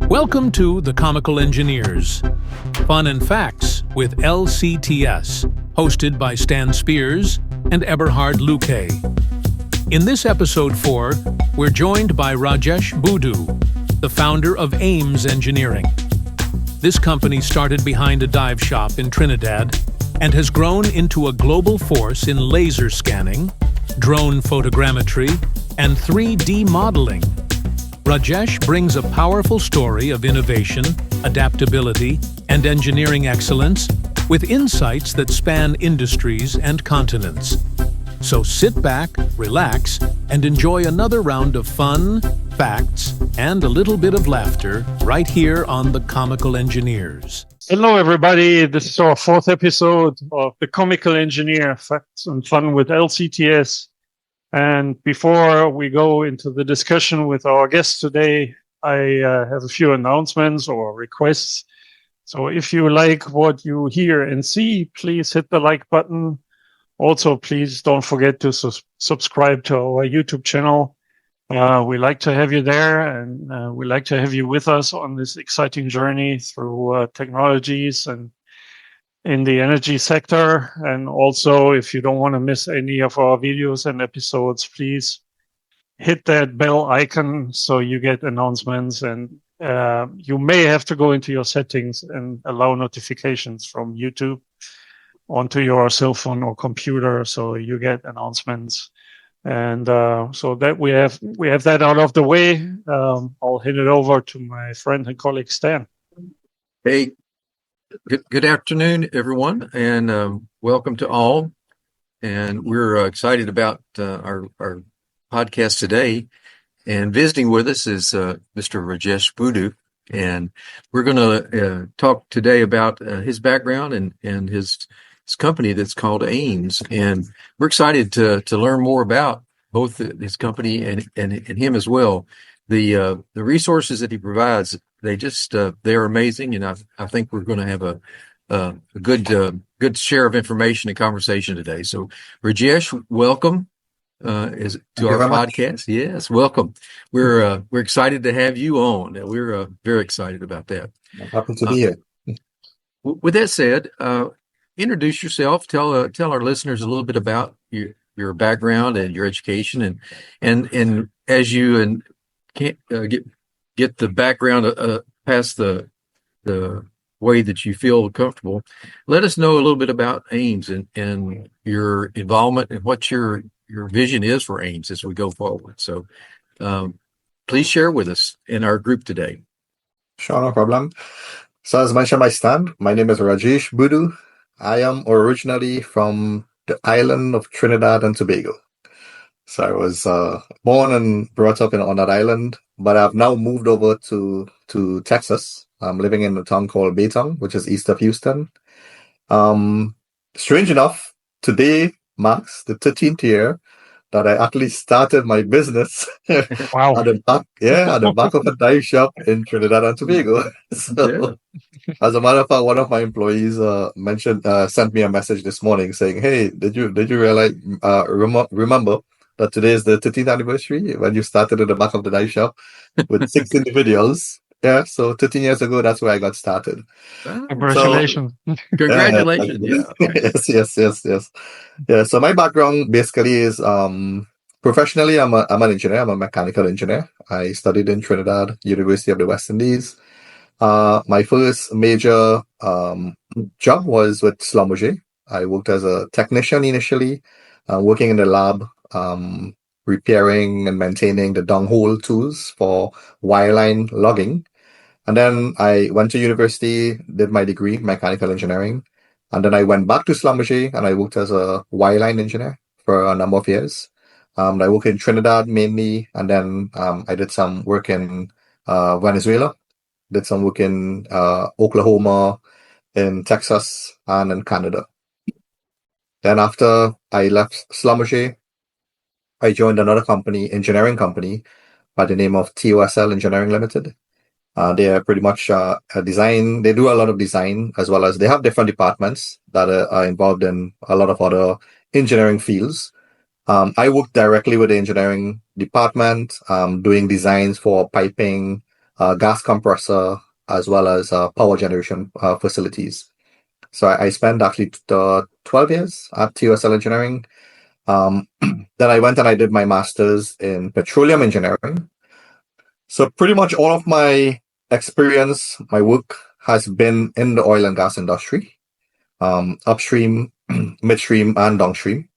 Welcome to The Comical Engineers, Fun and Facts with LCTS, hosted by Stan Spears and Eberhard Luque. In this episode 4, we're joined by Rajesh Boodoo, the founder of Ames Engineering. This company started behind a dive shop in Trinidad and has grown into a global force in laser scanning, drone photogrammetry, and 3D modeling. Rajesh brings a powerful story of innovation, adaptability, and engineering excellence with insights that span industries and continents. So sit back, relax, and enjoy another round of fun, facts, and a little bit of laughter right here on The Comical Engineers. Hello, everybody. This is our 4th episode of The Comical Engineer, Facts and Fun with LCTS. And before we go into the discussion with our guest today, I have a few announcements or requests. So if you like what you hear and see, please hit the like button. Also, please don't forget to subscribe to our YouTube channel. We like to have you there, and we like to have you with us on this exciting journey through technologies and in the energy sector. And also, if you don't want to miss any of our videos and episodes, please hit that bell icon so you get announcements. And you may have to go into your settings and allow notifications from YouTube onto your cell phone or computer so you get announcements. And so that we have that out of the way, I'll hand it over to my friend and colleague Stan. Hey, good afternoon, everyone, and welcome to all. And we're excited about our podcast today. And visiting with us is Mr. Rajesh Boodoo, and we're going to talk today about his background and his company that's called Ames. And we're excited to learn more about both his company and him as well. The resources that he provides, they're amazing, and I think we're going to have a good share of information and conversation today. So, Rajesh, welcome to our podcast. Yes, welcome. We're excited to have you on. We're very excited about that. I'm happy to be here. With that said, introduce yourself. Tell our listeners a little bit about your background and your education, and as you can't get the background past the way that you feel comfortable, let us know a little bit about Ames and your involvement and what your vision is for Ames as we go forward. So please share with us in our group today. Sure, no problem. So as mentioned by Stan, my name is Rajesh Boodoo. I am originally from the island of Trinidad and Tobago. So I was born and brought up on that island, but I've now moved over to Texas. I'm living in a town called Baytown, which is east of Houston. Strange enough, today marks the 13th year that I actually started my business. Wow. at the back of a dive shop in Trinidad and Tobago. So, as a matter of fact, one of my employees sent me a message this morning saying, "Hey, did you realize remember that today is the 13th anniversary when you started at the back of the dive shop with 6 individuals?" Yeah, so 13 years ago, that's where I got started. Congratulations. Congratulations. Yes. Yeah, so my background basically is professionally, I'm an engineer. I'm a mechanical engineer. I studied in Trinidad, University of the West Indies. My first major job was with Schlumberger. I worked as a technician initially, working in the lab, repairing and maintaining the downhole tools for wireline logging. And then I went to university, did my degree, mechanical engineering. And then I went back to Schlumberger and I worked as a wireline engineer for a number of years. I worked in Trinidad mainly, and then I did some work in Venezuela, did some work in Oklahoma, in Texas, and in Canada. Then after I left Schlumberger, I joined another engineering company by the name of TOSL Engineering Limited. They are pretty much a design. They do a lot of design, as well as they have different departments that are involved in a lot of other engineering fields. I work directly with the engineering department, doing designs for piping, gas compressor, as well as power generation facilities. So I spent actually 12 years at TOSL Engineering. Then I went and I did my master's in petroleum engineering. So pretty much all of my experience, my work has been in the oil and gas industry, upstream, midstream, and downstream.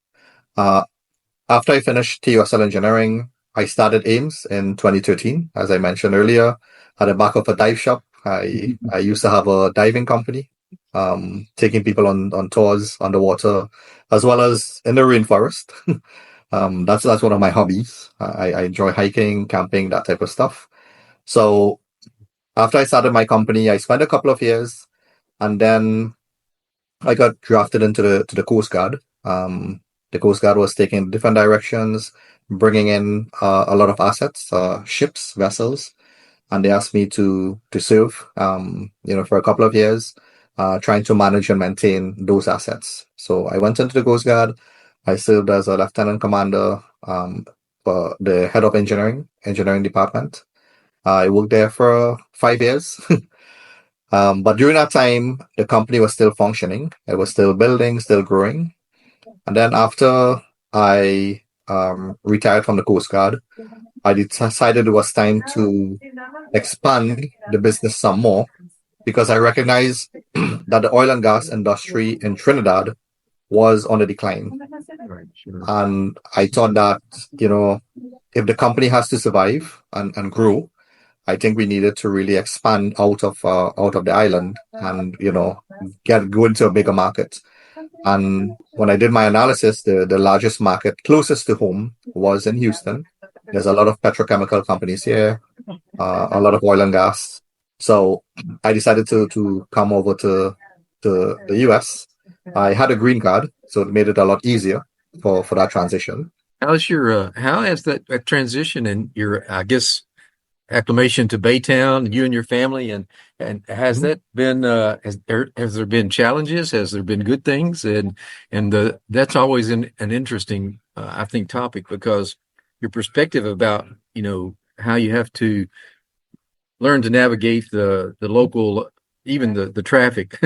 After I finished TOSL Engineering, I started Ames in 2013, as I mentioned earlier, at the back of a dive shop. I used to have a diving company, taking people on tours underwater, as well as in the rainforest. That's one of my hobbies. I enjoy hiking, camping, that type of stuff. So after I started my company, I spent a couple of years, and then I got drafted into the Coast Guard. The Coast Guard was taking different directions, bringing in a lot of assets, ships, vessels, and they asked me to serve, for a couple of years, trying to manage and maintain those assets. So I went into the Coast Guard. I served as a lieutenant commander for the head of engineering department. I worked there for 5 years. But during that time, the company was still functioning. It was still building, still growing. And then after I retired from the Coast Guard, I decided it was time to expand the business some more, because I recognized that the oil and gas industry in Trinidad was on the decline. Right, sure. And I thought that, if the company has to survive and grow, I think we needed to really expand out of the island and, go into a bigger market. And when I did my analysis, the largest market closest to home was in Houston. There's a lot of petrochemical companies here, a lot of oil and gas. So I decided to come over to the US. I had a green card, so it made it a lot easier for that transition. How has that transition and your, I guess, acclimation to Baytown, you and your family, and has that been has there been challenges? Has there been good things? And that's always an interesting I think topic, because your perspective about how you have to learn to navigate the local, even the traffic.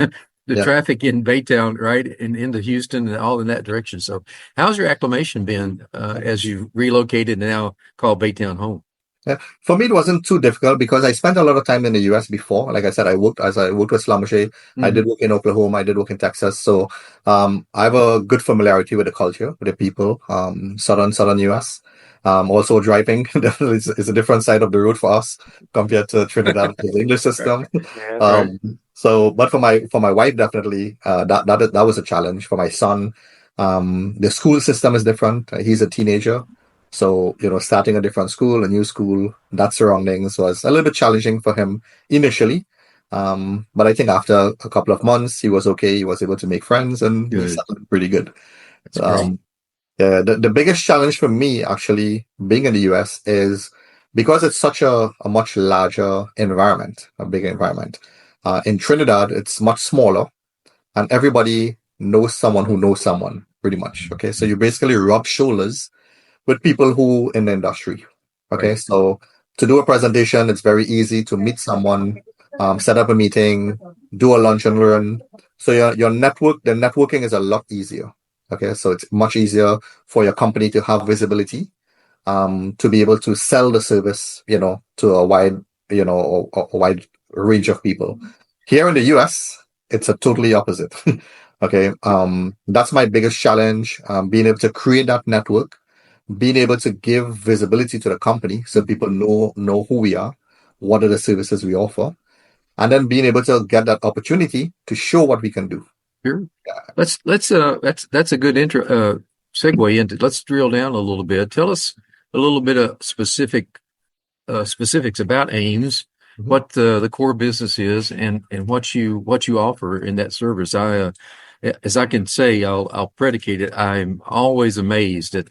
The traffic in Baytown, right, and into Houston and all in that direction. So how's your acclimation been as you relocated and now call Baytown home? Yeah. For me, it wasn't too difficult because I spent a lot of time in the US before. Like I said, I worked with Schlumberger. I did work in Oklahoma. I did work in Texas. So I have a good familiarity with the culture, with the people, southern US. Also driving definitely is a different side of the road for us compared to Trinidad, the English system. But for my wife, definitely, that was a challenge. For my son, the school system is different. He's a teenager. So, starting a different school, a new school, that surroundings was a little bit challenging for him initially. But I think after a couple of months, he was okay. He was able to make friends and he settled pretty good. The biggest challenge for me, actually, being in the US is because it's such a much larger environment, a bigger environment. In Trinidad, it's much smaller and everybody knows someone who knows someone, pretty much. Okay. So you basically rub shoulders with people who in the industry. Okay. Right. So to do a presentation, it's very easy to meet someone, set up a meeting, do a lunch and learn. So the networking is a lot easier. Okay. So it's much easier for your company to have visibility, to be able to sell the service, to a wide range of people. Here in the US, it's a totally opposite. Okay. That's my biggest challenge, being able to create that network, being able to give visibility to the company so people know who we are, what are the services we offer, and then being able to get that opportunity to show what we can do. Sure. Let's that's a good intro segue into. Let's drill down a little bit. Tell us a little bit of specifics about Ames, what the core business is, and what you offer in that service. As I can say, I'll predicate it. I'm always amazed at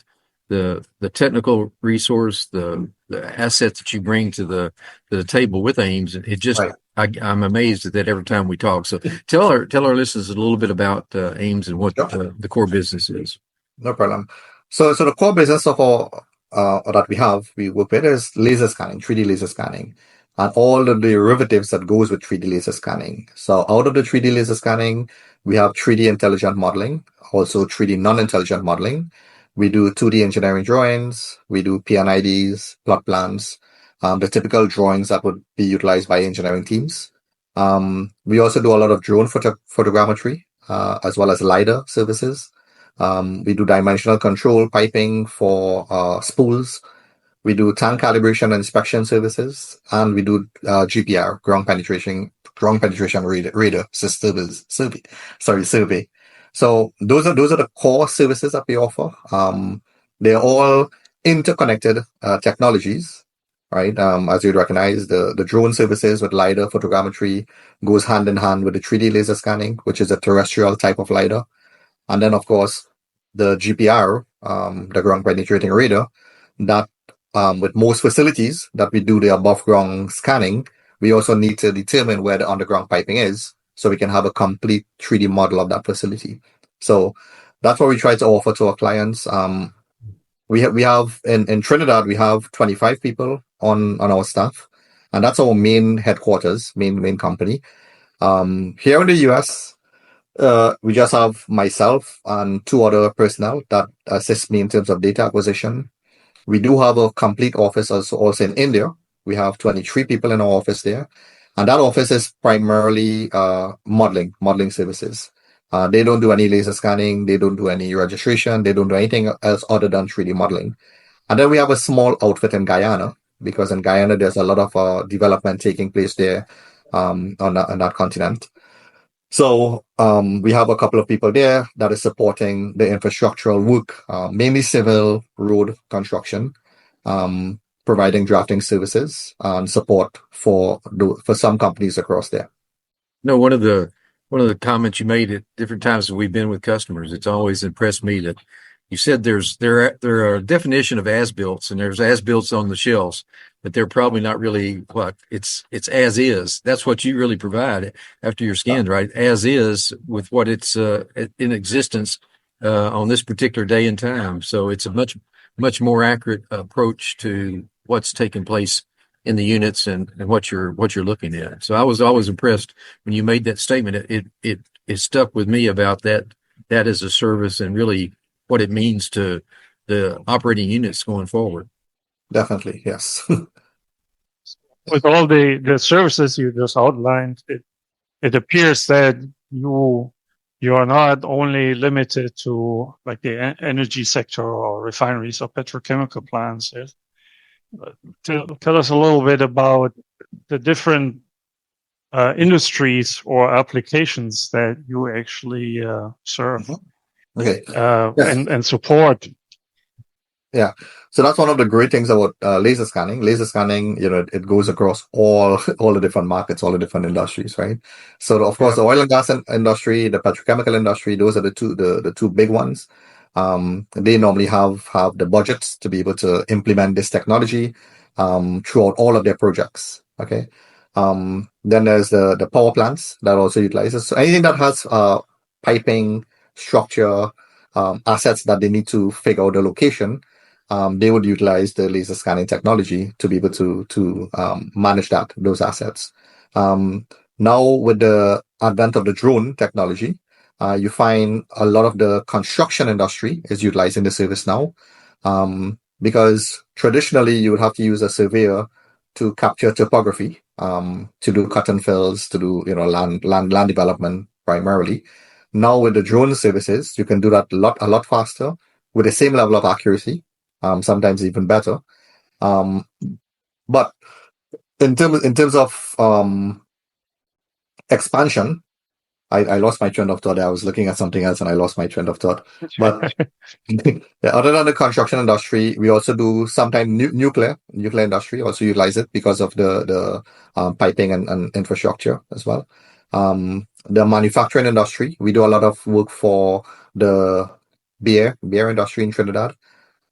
the technical resource, the assets that you bring to the table with Ames. It just I'm amazed at that every time we talk. So tell our listeners a little bit about Ames and what the core business is. No problem. So the core business of our that we work with is laser scanning, 3D laser scanning. and all the derivatives that goes with 3D laser scanning. So out of the 3D laser scanning, we have 3D intelligent modeling, also 3D non-intelligent modeling. We do 2D engineering drawings. We do PNIDs, plot plans, the typical drawings that would be utilized by engineering teams. We also do a lot of drone photogrammetry, as well as LiDAR services. We do dimensional control piping for spools. We do tank calibration and inspection services, and we do GPR, ground penetration radar survey. So those are the core services that we offer. They're all interconnected technologies, right? As you'd recognize, the drone services with LiDAR photogrammetry goes hand in hand with the 3D laser scanning, which is a terrestrial type of LiDAR. And then, of course, the GPR, the ground penetrating radar, that with most facilities that we do the above ground scanning, we also need to determine where the underground piping is so we can have a complete 3D model of that facility. So that's what we try to offer to our clients. We have in Trinidad, we have 25 people on our staff, and that's our main headquarters, main company. Here in the US, we just have myself and 2 other personnel that assist me in terms of data acquisition. We do have a complete office also in India. We have 23 people in our office there. And that office is primarily modeling services. They don't do any laser scanning. They don't do any registration. They don't do anything else other than 3D modeling. And then we have a small outfit in Guyana, because in Guyana, there's a lot of development taking place there on that continent. So we have a couple of people there that is supporting the infrastructural work, mainly civil road construction, providing drafting services and support for some companies across there. No, one of the comments you made at different times that we've been with customers, it's always impressed me that you said there are a definition of as-builts, and there's as-builts on the shelves, but they're probably not really what it's as is. That's what you really provide after you're scanned, right? As is, with what it's in existence on this particular day and time. So it's a much more accurate approach to what's taking place in the units and what you're looking at. So I was always impressed when you made that statement. It stuck with me about that as a service and really what it means to the operating units going forward. Definitely, yes. With all the services you just outlined, it appears that you are not only limited to like the energy sector or refineries or petrochemical plants. Yes? Tell us a little bit about the different industries or applications that you actually serve. Okay. Yes. and support. Yeah. So that's one of the great things about laser scanning. Laser scanning, it goes across all the different markets, all the different industries, right? So of course, the oil and gas industry, the petrochemical industry, those are the two big ones. They normally have the budgets to be able to implement this technology throughout all of their projects. Okay. Then there's the power plants that also utilizes. So anything that has piping, structure, assets that they need to figure out the location, they would utilize the laser scanning technology to be able to manage those assets. Now with the advent of the drone technology, you find a lot of the construction industry is utilizing the service now, because traditionally you would have to use a surveyor to capture topography, to do cut and fills, to do land development primarily. Now with the drone services, you can do that a lot faster with the same level of accuracy, sometimes even better. But in terms of expansion, I lost my train of thought. I was looking at something else and I lost my train of thought. But other than the construction industry, we also do sometimes nuclear industry also utilize it because of the piping and infrastructure as well. The manufacturing industry, we do a lot of work for the beer industry in Trinidad,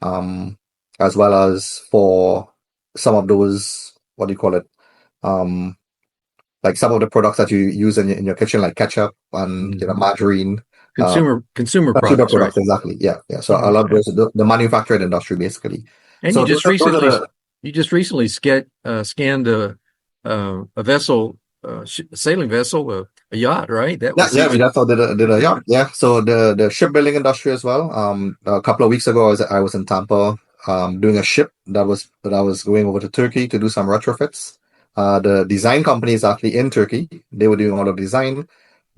as well as for some of those, what do you call it? Like some of the products that you use in your kitchen, like ketchup and margarine. Consumer products, right? Exactly. Yeah. So a lot of those, the manufacturing industry, basically. And so you just recently scanned a vessel, a sailing vessel, a yacht, right? That Yeah, was yeah, we even also did a yacht. Yeah, so the shipbuilding industry as well. A couple of weeks ago, I was in Tampa, doing a ship that was going over to Turkey to do some retrofits. The design company is actually in Turkey. They were doing all the design,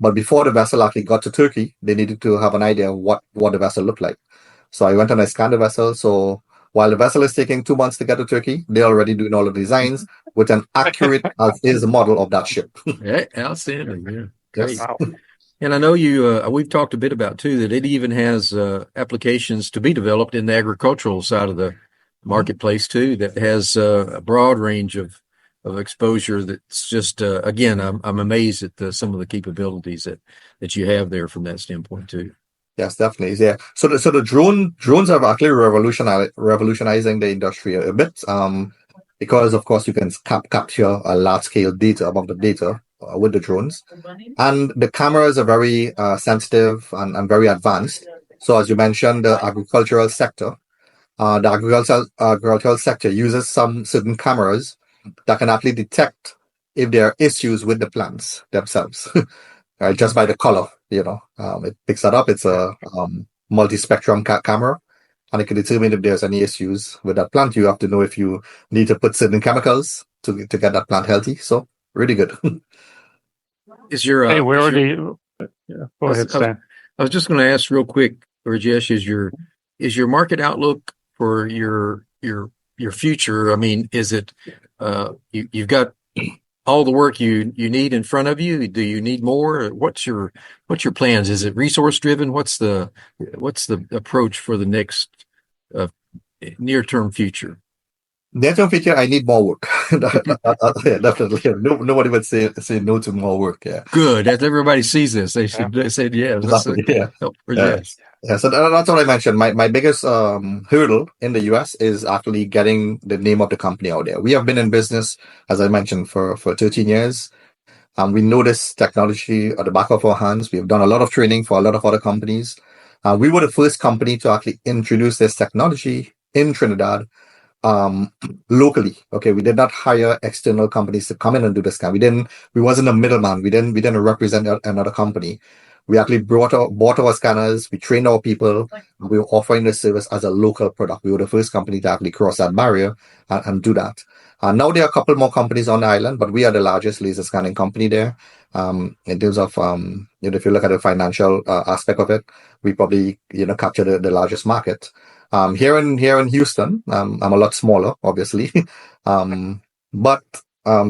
but before the vessel actually got to Turkey, they needed to have an idea of what the vessel looked like. So I went and I scanned the vessel. So while the vessel is taking 2 months to get to Turkey, they're already doing all the designs with an accurate as is model of that ship. yeah, outstanding. Yeah, great. Yes. Wow. And I know we've talked a bit about too that it even has applications to be developed in the agricultural side of the marketplace too. That has a broad range of exposure. That's just again, I'm amazed at some of the capabilities that you have there from that standpoint too. Yes, definitely. Yeah. So the drones are actually revolutionizing the industry a bit. Because of course you can capture a large scale data amount of data with the drones, and the cameras are very sensitive and very advanced. So as you mentioned, the agricultural sector uses some certain cameras that can actually detect if there are issues with the plants themselves. Right, just by the color, it picks that up. It's a multi-spectrum camera, and it can determine if there's any issues with that plant. You have to know if you need to put certain chemicals to get that plant healthy. So really good. Is your Hey, we is your, already. Yeah, go ahead, Stan. I was just going to ask real quick, Rajesh, is your market outlook for your future? I mean, is it you've got all the work you need in front of you? Do you need more? What's your plans? Is it resource driven? What's the approach for the next uh, near term future? Near-term future, I need more work. Yeah, definitely. Nobody would say no to more work. Yeah. Good. As everybody sees this, they say yes. Exactly. Yeah. Help Yeah. Rajesh. Yeah, so that's what I mentioned. My biggest hurdle in the US is actually getting the name of the company out there. We have been in business, as I mentioned, for 13 years. We know this technology at the back of our hands. We have done a lot of training for a lot of other companies. We were the first company to actually introduce this technology in Trinidad, um, locally. Okay, we did not hire external companies to come in and do the scan. We wasn't a middleman. We didn't represent another company. We actually bought our scanners. We trained our people. We were offering the service as a local product. We were the first company to actually cross that barrier and do that. Now there are a couple more companies on the island, but we are the largest laser scanning company there. In terms of, if you look at the financial aspect of it, we probably, capture the largest market. Here in Houston, I'm a lot smaller, obviously, but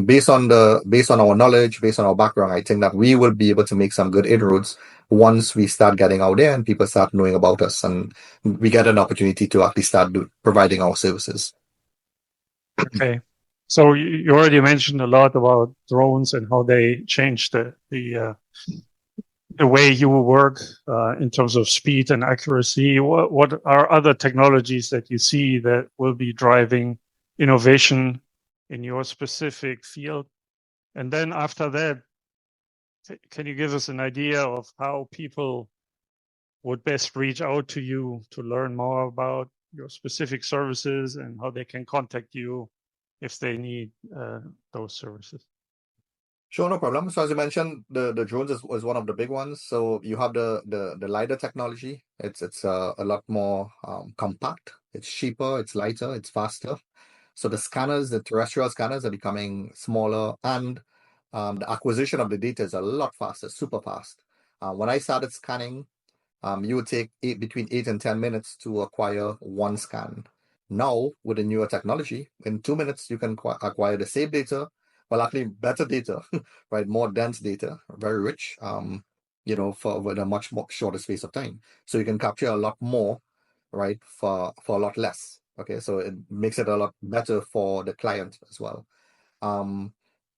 based on our knowledge, based on our background, I think that we will be able to make some good inroads once we start getting out there and people start knowing about us, and we get an opportunity to actually start providing our services. Okay. So you already mentioned a lot about drones and how they change the way you work in terms of speed and accuracy. What are other technologies that you see that will be driving innovation in your specific field? And then after that, can you give us an idea of how people would best reach out to you to learn more about your specific services and how they can contact you if they need those services? Sure, no problem. So as you mentioned, the drones was one of the big ones. So you have the LiDAR technology. It's a lot more compact. It's cheaper. It's lighter. It's faster. So the terrestrial scanners are becoming smaller, and the acquisition of the data is a lot faster, super fast. When I started scanning, you would take between 8 and 10 minutes to acquire one scan. Now, with the newer technology, in 2 minutes, you can acquire the same data, well, actually better data, right? More dense data, very rich, for with a much more shorter space of time. So you can capture a lot more, right, for a lot less. Okay, so it makes it a lot better for the client as well.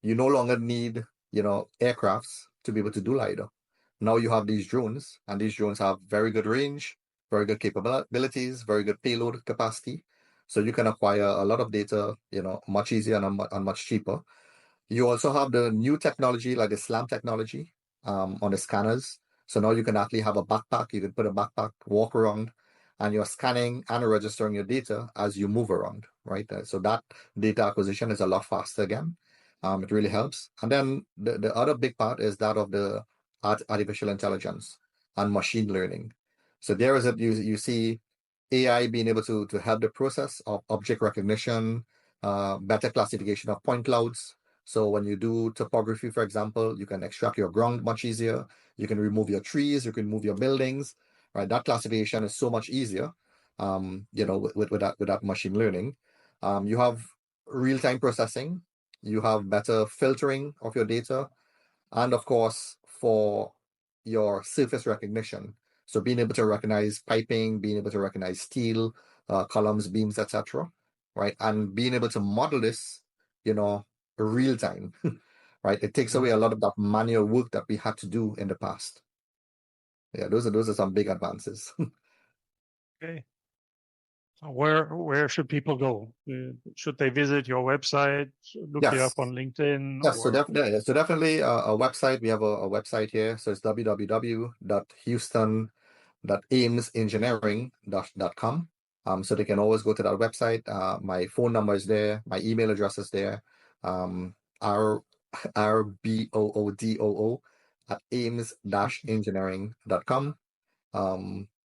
You no longer need, aircrafts to be able to do LiDAR. Now you have these drones, and these drones have very good range, very good capabilities, very good payload capacity. So you can acquire a lot of data, much easier and much cheaper. You also have the new technology like the SLAM technology on the scanners. So now you can actually have a backpack. You can put a backpack, walk around, and you're scanning and registering your data as you move around, right? So that data acquisition is a lot faster again. It really helps. And then the other big part is that of the artificial intelligence and machine learning. So there is you see AI being able to help the process of object recognition, better classification of point clouds. So when you do topography, for example, you can extract your ground much easier. You can remove your trees, you can move your buildings, right? That classification is so much easier, with that machine learning. You have real-time processing, you have better filtering of your data, and of course, for your surface recognition. So being able to recognize piping, being able to recognize steel, columns, beams, etc., right? And being able to model this, real time, right? It takes away a lot of that manual work that we had to do in the past. Yeah, those are some big advances. Okay. So where should people go? Should they visit your website? Look you Yes. up on LinkedIn? Yes, Or so definitely a website. We have a website here. So it's www.houston.amesengineering.com. So they can always go to that website. My phone number is there. My email address is there. RBOODOO at ames-engineering.com.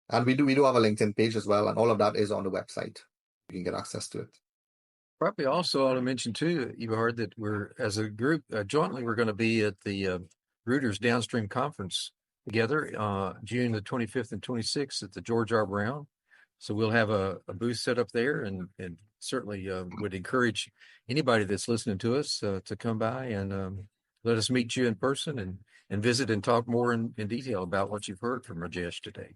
And we do have a LinkedIn page as well, and all of that is on the website. You can get access to it. Probably also ought to mention too, you heard that we're, as a group, jointly, we're going to be at the Reuters Downstream Conference together, June the 25th and 26th at the George R. Brown. So we'll have a booth set up there, and certainly would encourage anybody that's listening to us to come by and let us meet you in person and visit and talk more in detail about what you've heard from Rajesh today.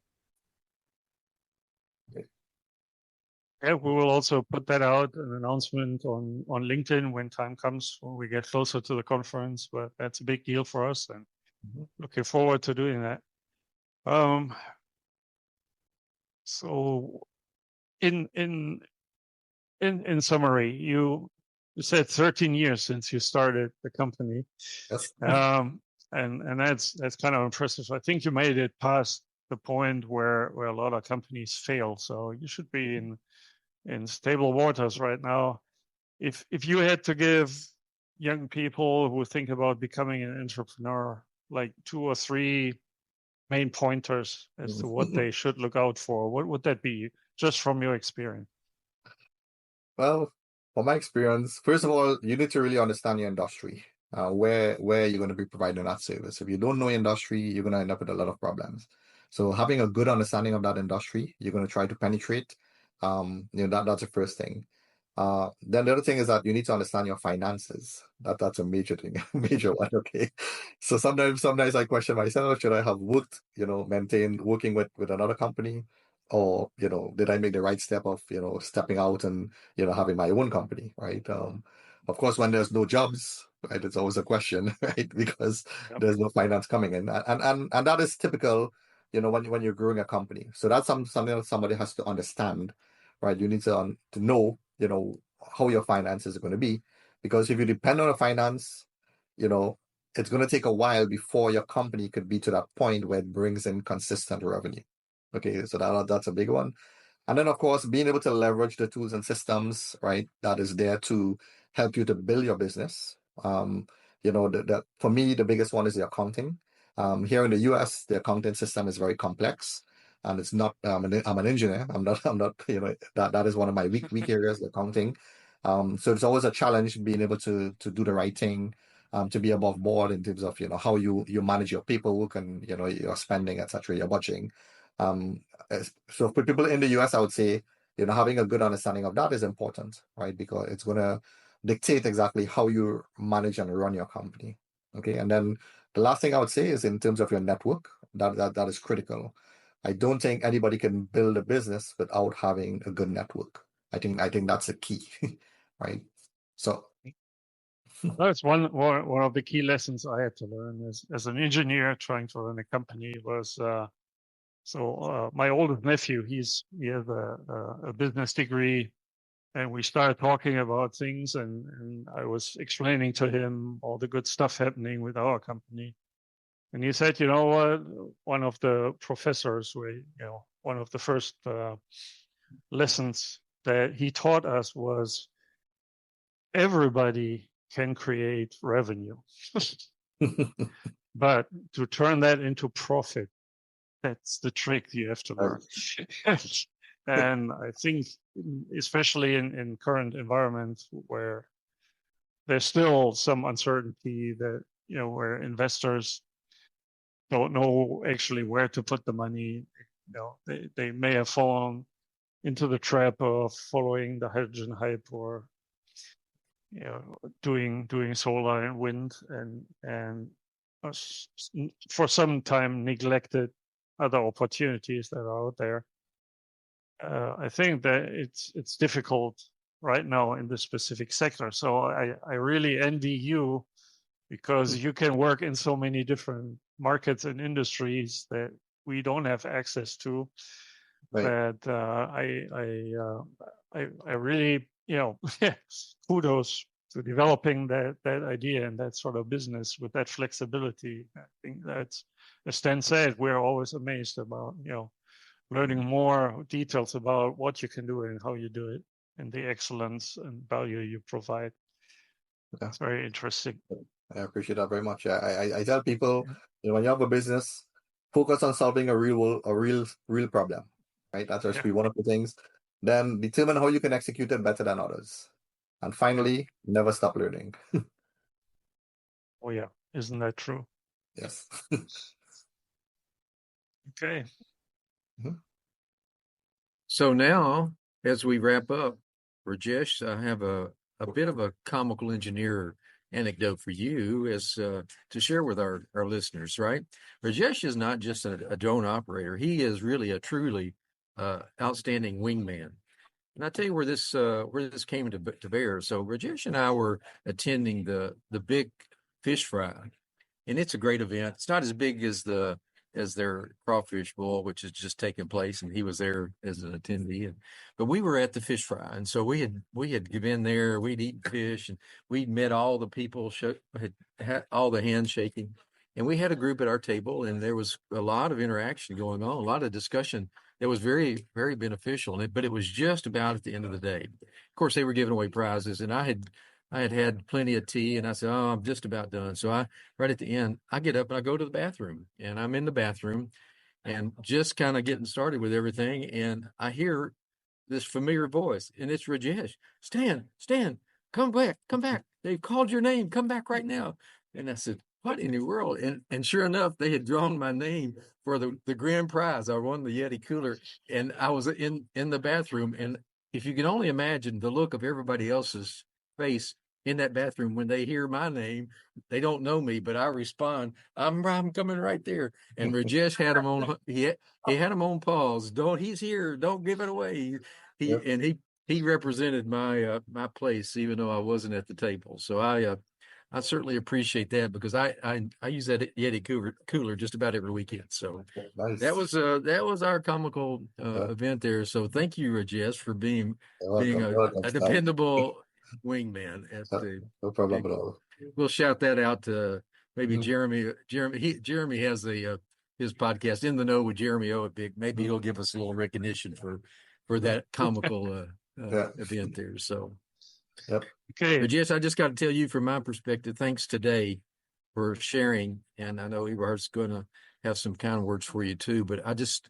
yeah, we will also put that out, an announcement on LinkedIn when time comes, when we get closer to the conference. But that's a big deal for us, and looking forward to doing that. So in summary, you said 13 years since you started the company. Yes. And that's kind of impressive. I think you made it past the point where a lot of companies fail. So you should be in stable waters right now. If you had to give young people who think about becoming an entrepreneur like 2 or 3 main pointers as to what they should look out for, what would that be, just from your experience? Well, from my experience, first of all, you need to really understand your industry, where you're going to be providing that service. If you don't know your industry, you're going to end up with a lot of problems. So having a good understanding of that industry, you're going to try to penetrate. That's the first thing. Then the other thing is that you need to understand your finances. That's a major thing, major one. Okay. So sometimes I question myself, should I have maintained working with another company? Or, did I make the right step of, stepping out and, having my own company, right? Of course, when there's no jobs, right, it's always a question, right? Because there's no finance coming in. And that is typical, when you're growing a company. So that's something that somebody has to understand, right? You need to know, how your finances are going to be. Because if you depend on a finance, it's going to take a while before your company could be to that point where it brings in consistent revenue. Okay, so that's a big one. And then, of course, being able to leverage the tools and systems, right, that is there to help you to build your business. For me, the biggest one is the accounting. Here in the US, the accounting system is very complex, and it's not. I'm an engineer. I'm not. That is one of my weak areas, the accounting. So it's always a challenge being able to do the right thing, to be above board in terms of how you manage your paperwork and your spending, etc., your budgeting. So for people in the US, I would say, having a good understanding of that is important, right? Because it's going to dictate exactly how you manage and run your company. Okay. And then the last thing I would say is in terms of your network, that is critical. I don't think anybody can build a business without having a good network. I think that's a key, right? So That's one of the key lessons I had to learn as an engineer trying to run a company was, my oldest nephew, he has a business degree, and we started talking about things, and I was explaining to him all the good stuff happening with our company. And he said, what? One of the professors, one of the first lessons that he taught us was everybody can create revenue. But to turn that into profit, that's the trick you have to learn. And I think, especially in current environments where there's still some uncertainty that, where investors don't know actually where to put the money, they may have fallen into the trap of following the hydrogen hype, or doing solar and wind, and for some time neglected other opportunities that are out there. I think that it's difficult right now in this specific sector. So I really envy you, because you can work in so many different markets and industries that we don't have access to. Right. But I really, kudos to developing that idea and that sort of business with that flexibility. I think that's, as Stan said, we're always amazed about, learning more details about what you can do and how you do it, and the excellence and value you provide. Yeah. It's very interesting. I appreciate that very much. I tell people, when you have a business, focus on solving a real problem, right? That should be one of the things. Then determine how you can execute it better than others. And finally, never stop learning. Oh yeah, isn't that true? Yes. Okay. So now, as we wrap up, Rajesh, I have a bit of a comical engineer anecdote for you as to share with our listeners, right? Rajesh is not just a drone operator. He is really a truly outstanding wingman. And I'll tell you where this came to bear. So Rajesh and I were attending the big fish fry, and it's a great event. It's not as big as their crawfish boil, which is just taking place, and he was there as an attendee. But we were at the fish fry, and so we had been there. We'd eaten fish, and we'd met all the people, had all the handshaking, and we had a group at our table, and there was a lot of interaction going on, a lot of discussion that was very, very beneficial. But it was just about at the end of the day. Of course, they were giving away prizes, and I had plenty of tea, and I said, "Oh, I'm just about done." So right at the end, I get up and I go to the bathroom, and I'm in the bathroom and just kind of getting started with everything. And I hear this familiar voice, and it's Rajesh. Stan, come back. They've called your name. Come back right now. And I said, what in the world? And sure enough, they had drawn my name for the grand prize. I won the Yeti cooler, and I was in the bathroom. And if you can only imagine the look of everybody else's face in that bathroom when they hear my name, they don't know me, but I respond, I'm coming right there. And Rajesh had him on, he had him on pause. He's here. Don't give it away. He represented my place, even though I wasn't at the table. So I certainly appreciate that, because I use that Yeti cooler just about every weekend. So Nice. that was our comical event there. So thank you, Rajesh, for being welcome, a dependable wingman. No problem at all. We'll shout that out to maybe Jeremy. Jeremy has his podcast, In the Know with Jeremy O. Maybe he'll give us a little recognition for that comical event there. So. Yep. Okay. Rajesh, I just got to tell you from my perspective, thanks today for sharing. And I know Eberhard's going to have some kind words for you too, but I just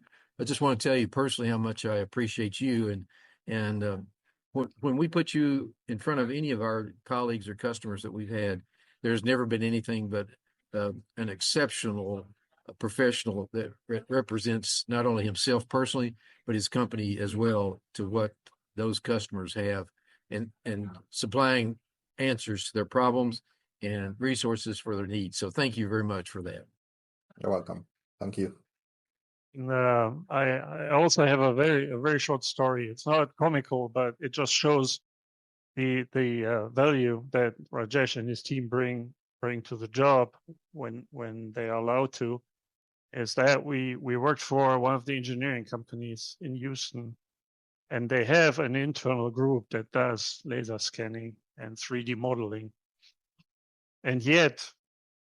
want to tell you personally how much I appreciate you. And when we put you in front of any of our colleagues or customers that we've had, there's never been anything but an exceptional professional that represents not only himself personally, but his company as well, to what those customers have. And supplying answers to their problems and resources for their needs. So thank you very much for that. You're welcome. Thank you. I also have a very short story. It's not comical, but it just shows the value that Rajesh and his team bring to the job when they are allowed to. Is that we worked for one of the engineering companies in Houston. And they have an internal group that does laser scanning and 3D modeling. And yet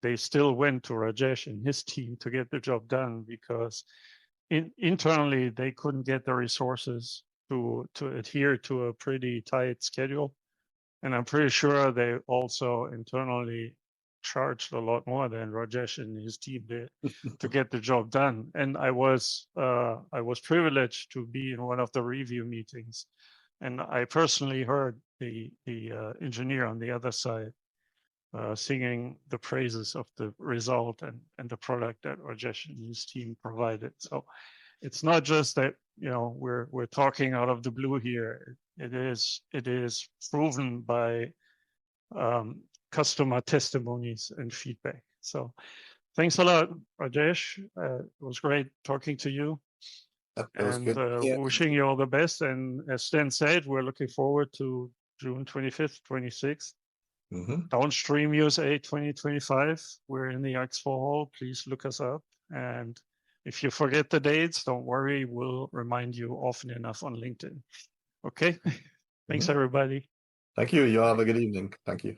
they still went to Rajesh and his team to get the job done, because internally they couldn't get the resources to adhere to a pretty tight schedule. And I'm pretty sure they also internally charged a lot more than Rajesh and his team did to get the job done. And I was privileged to be in one of the review meetings, and I personally heard the engineer on the other side singing the praises of the result and the product that Rajesh and his team provided. So it's not just that, you know, we're talking out of the blue here. It is proven by customer testimonies and feedback. So thanks a lot, Rajesh. It was great talking to you. That was And good. Yeah. wishing you all the best. And as Stan said, we're looking forward to June 25th, 26th. Downstream USA 2025. We're in the Expo Hall. Please look us up. And if you forget the dates, don't worry. We'll remind you often enough on LinkedIn. Okay. Thanks, everybody. Thank you. You have a good evening. Thank you.